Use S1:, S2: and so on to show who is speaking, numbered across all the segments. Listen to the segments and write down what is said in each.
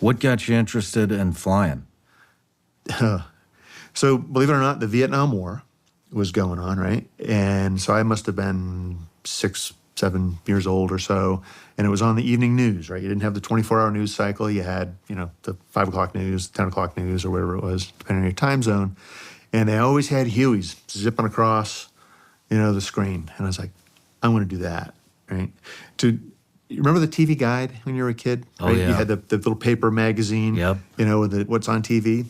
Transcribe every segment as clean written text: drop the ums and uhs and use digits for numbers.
S1: What got you interested in flying?
S2: So believe it or not, the Vietnam War was going on, right? And so I must have been 6, 7 years old or so, and it was on the evening news, right? You didn't have the 24-hour news cycle. You had, the 5 o'clock news, 10 o'clock news, or whatever it was, depending on your time zone. And they always had Hueys zipping across, the screen. And I was like, I'm going to do that, right? You remember the TV Guide when you were a kid?
S1: Oh,
S2: right?
S1: yeah.
S2: You had the little paper magazine,
S1: Yep.
S2: With what's on TV.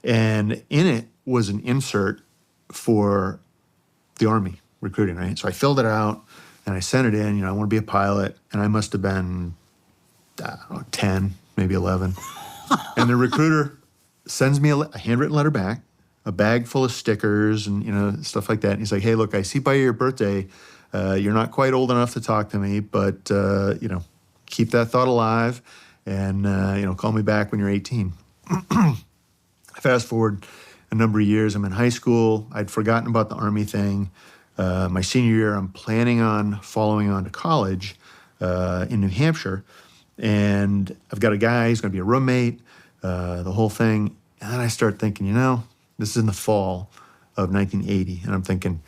S2: And in it was an insert for the Army recruiting, right? So I filled it out and I sent it in, I want to be a pilot. And I must have been, 10, maybe 11. And the recruiter sends me a handwritten letter back, a bag full of stickers and, stuff like that. And he's like, hey, look, I see by your birthday, you're not quite old enough to talk to me, but, keep that thought alive and, call me back when you're 18. Fast forward a number of years, I'm in high school. I'd forgotten about the Army thing. My senior year, I'm planning on following on to college in New Hampshire. And I've got a guy, he's going to be a roommate, the whole thing. And then I start thinking, this is in the fall of 1980. And I'm thinking,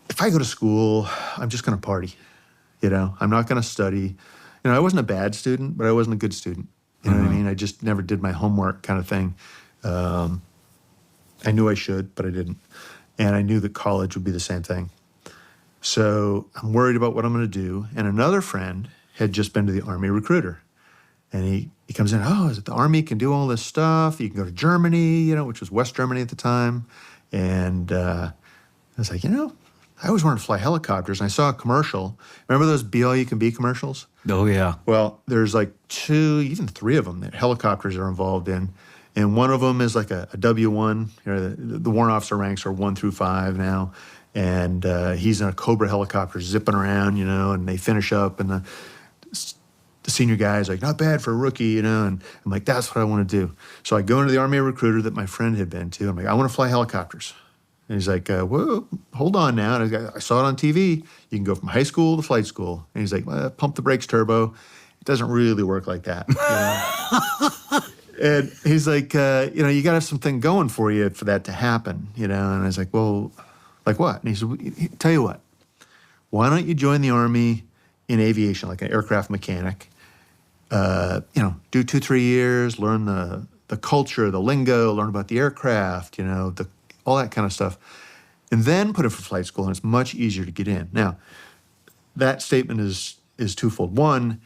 S2: if I go to school, I'm just going to party. I'm not going to study. I wasn't a bad student, but I wasn't a good student. You know what I mean? I just never did my homework kind of thing. I knew I should, but I didn't. And I knew that college would be the same thing. So I'm worried about what I'm going to do. And another friend had just been to the Army recruiter. And he comes in, is it the Army can do all this stuff? You can go to Germany, which was West Germany at the time. And I was like, I always wanted to fly helicopters. And I saw a commercial. Remember those Be All You Can Be commercials?
S1: Oh, yeah.
S2: Well, there's like 2, even 3 of them that helicopters are involved in. And one of them is like a W-1. The warrant officer ranks are 1 through 5 now. And he's in a Cobra helicopter zipping around, and they finish up. And the senior guy is like, not bad for a rookie, and I'm like, that's what I want to do. So I go into the Army recruiter that my friend had been to. I'm like, I want to fly helicopters. And he's like, whoa, hold on now. And I saw it on TV. You can go from high school to flight school. And he's like, pump the brakes turbo. It doesn't really work like that. And he's like, you got to have something going for you for that to happen, And I was like, well, like what? And he said, tell you what, why don't you join the Army in aviation, like an aircraft mechanic? Do 2-3 years, learn the culture, the lingo, learn about the aircraft, all that kind of stuff, and then put it for flight school, and it's much easier to get in. Now, that statement is twofold. One,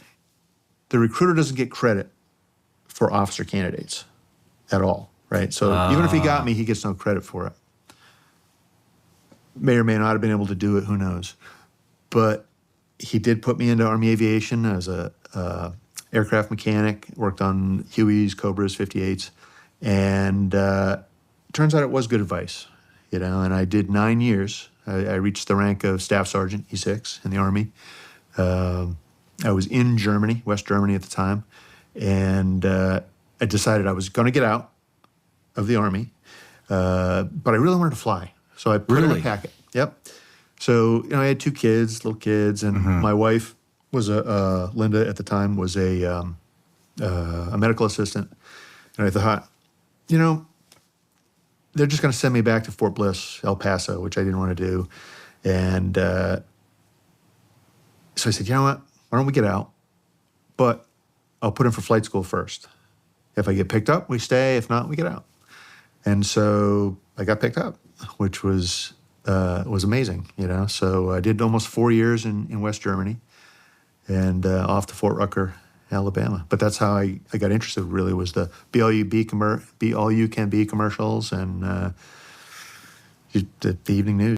S2: the recruiter doesn't get credit for officer candidates at all, right? So even if he got me, he gets no credit for it. May or may not have been able to do it, who knows? But he did put me into Army aviation as a aircraft mechanic, worked on Hueys, Cobras, 58s, and turns out it was good advice, and I did 9 years. I reached the rank of Staff Sergeant, E6 in the Army. I was in Germany, West Germany at the time, and I decided I was going to get out of the Army, but I really wanted to fly. So I put in a packet. Yep. So, I had 2 kids, little kids, and my wife was Linda at the time was a medical assistant. And I thought, they're just going to send me back to Fort Bliss, El Paso, which I didn't want to do. And so I said, you know what? Why don't we get out? But I'll put in for flight school first. If I get picked up, we stay. If not, we get out. And so I got picked up, which was amazing, So I did almost 4 years in West Germany and off to Fort Rucker, Alabama. But that's how I got interested, really, was the Be All You Can Be commercials and the evening news.